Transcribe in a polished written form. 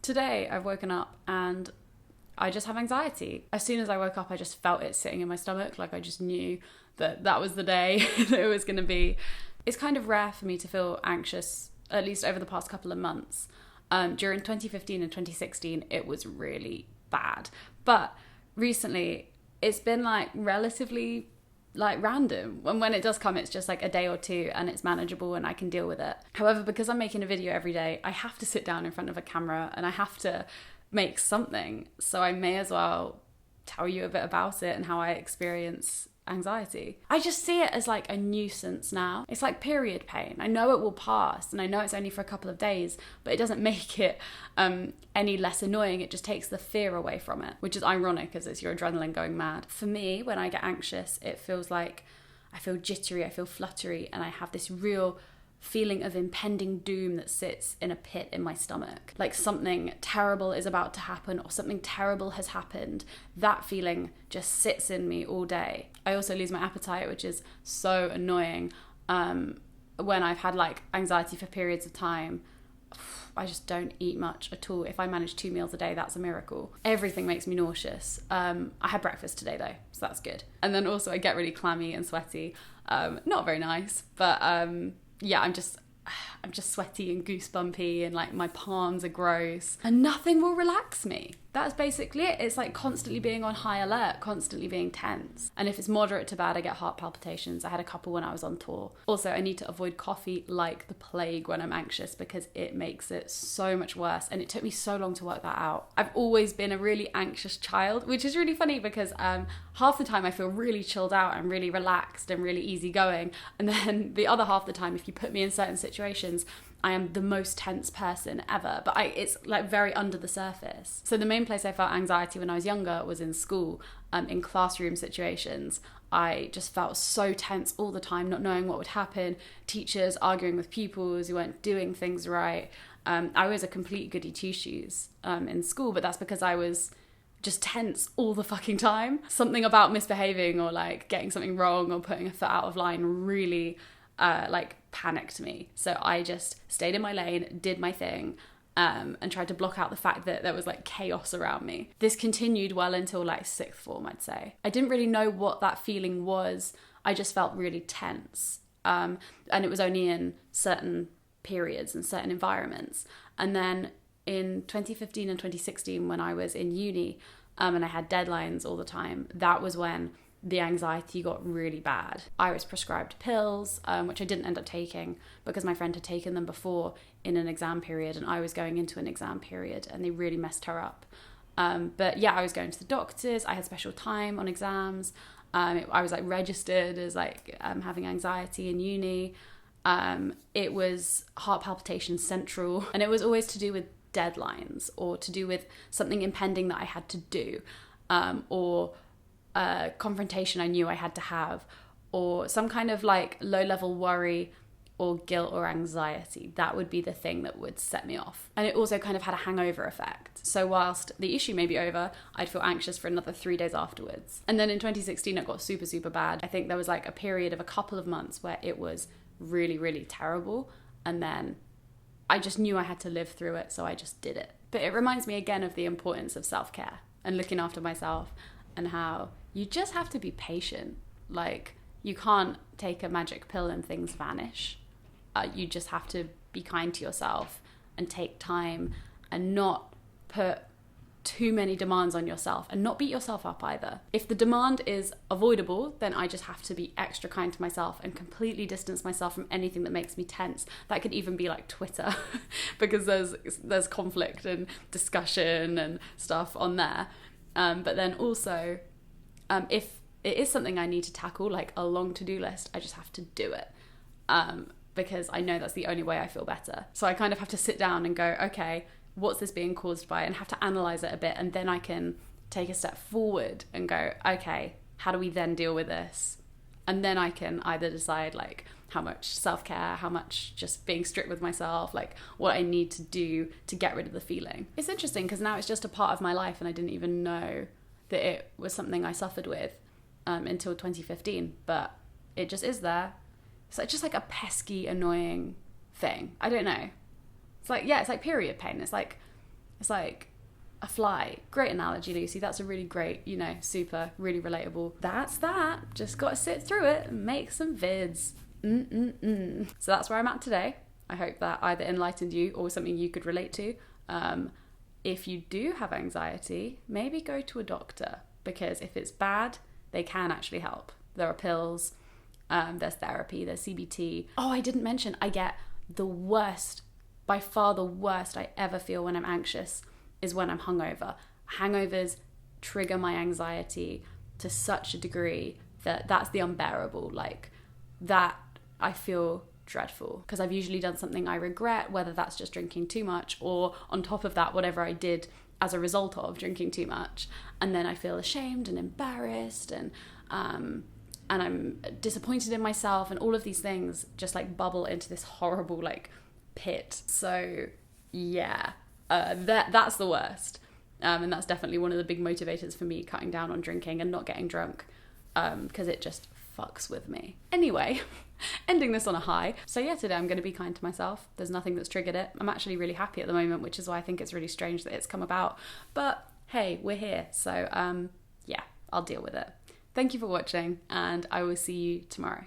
Today I've woken up and I just have anxiety. As soon as I woke up, I just felt it sitting in my stomach. Like I just knew that was the day that it was going to be. It's kind of rare for me to feel anxious, at least over the past couple of months. During 2015 and 2016, it was really bad. But recently, it's been like relatively like random. And when it does come, it's just like a day or two and it's manageable and I can deal with it. However, because I'm making a video every day, I have to sit down in front of a camera and I have to make something. So I may as well tell you a bit about it and how I experience anxiety. I just see it as like a nuisance now. It's like period pain. I know it will pass and I know it's only for a couple of days, but it doesn't make it any less annoying. It just takes the fear away from it, which is ironic because it's your adrenaline going mad. For me, when I get anxious, it feels like I feel jittery, I feel fluttery, and I have this real feeling of impending doom that sits in a pit in my stomach. Like something terrible is about to happen or something terrible has happened. That feeling just sits in me all day. I also lose my appetite, which is so annoying. When I've had like anxiety for periods of time, I just don't eat much at all. If I manage 2 meals a day, that's a miracle. Everything makes me nauseous. I had breakfast today though, so that's good. And then also I get really clammy and sweaty. Not very nice, but yeah, I'm just sweaty and goosebumpy and like my palms are gross and nothing will relax me. That's basically it. It's like constantly being on high alert, constantly being tense. And if it's moderate to bad, I get heart palpitations. I had a couple when I was on tour. Also, I need to avoid coffee like the plague when I'm anxious because it makes it so much worse. And it took me so long to work that out. I've always been a really anxious child, which is really funny because half the time I feel really chilled out and really relaxed and really easygoing. And then the other half the time, if you put me in certain situations, I am the most tense person ever, but it's like very under the surface. So the main place I felt anxiety when I was younger was in school, in classroom situations. I just felt so tense all the time, not knowing what would happen, teachers arguing with pupils who weren't doing things right. I was a complete goody two-shoes in school, but that's because I was just tense all the fucking time. Something about misbehaving or like getting something wrong or putting a foot out of line really like panicked me. So I just stayed in my lane, did my thing, and tried to block out the fact that there was like chaos around me. This continued well until like 6th form, I'd say. I didn't really know what that feeling was. I just felt really tense. And it was only in certain periods and certain environments. And then in 2015 and 2016, when I was in uni, and I had deadlines all the time, that was when the anxiety got really bad. I was prescribed pills, which I didn't end up taking because my friend had taken them before in an exam period and I was going into an exam period and they really messed her up. But yeah, I was going to the doctors. I had special time on exams. I was like registered as like having anxiety in uni. It was heart palpitations central, and it was always to do with deadlines or to do with something impending that I had to do, or a confrontation I knew I had to have, or some kind of like low-level worry or guilt or anxiety. That would be the thing that would set me off. And it also kind of had a hangover effect. So whilst the issue may be over, I'd feel anxious for another 3 days afterwards. And then in 2016, it got super, super bad. I think there was like a period of a couple of months where it was really, really terrible. And then I just knew I had to live through it, so I just did it. But it reminds me again of the importance of self-care and looking after myself and how you just have to be patient. Like, you can't take a magic pill and things vanish. You just have to be kind to yourself and take time and not put too many demands on yourself and not beat yourself up either. If the demand is avoidable, then I just have to be extra kind to myself and completely distance myself from anything that makes me tense. That could even be like Twitter because there's conflict and discussion and stuff on there. But then also, if it is something I need to tackle, like a long to-do list, I just have to do it. Because I know that's the only way I feel better. So I kind of have to sit down and go, okay, what's this being caused by? And have to analyze it a bit. And then I can take a step forward and go, okay, how do we then deal with this? And then I can either decide like how much self-care, how much just being strict with myself, like what I need to do to get rid of the feeling. It's interesting because now it's just a part of my life and I didn't even know that it was something I suffered with until 2015, but it just is there. It's like just like a pesky, annoying thing. I don't know. It's like, yeah, it's like period pain. It's like It's like a fly. Great analogy, Lucy. That's a really great, you know, super, really relatable. That's that. Just got to sit through it and make some vids. So that's where I'm at today. I hope that either enlightened you or something you could relate to. If you do have anxiety, maybe go to a doctor, because if it's bad, they can actually help. There are pills, there's therapy, there's CBT. Oh, I didn't mention, I get the worst, by far the worst I ever feel when I'm anxious is when I'm hungover. Hangovers trigger my anxiety to such a degree that that's the unbearable. Like, that I feel dreadful, because I've usually done something I regret, whether that's just drinking too much, or on top of that, whatever I did as a result of drinking too much. And then I feel ashamed and embarrassed, and I'm disappointed in myself, and all of these things just like bubble into this horrible like pit. So yeah, that's the worst. And that's definitely one of the big motivators for me cutting down on drinking and not getting drunk, because it just fucks with me. Anyway, ending this on a high. So yeah, today I'm going to be kind to myself. There's nothing that's triggered it. I'm actually really happy at the moment, which is why I think it's really strange that it's come about. But hey, we're here. So yeah, I'll deal with it. Thank you for watching, and I will see you tomorrow.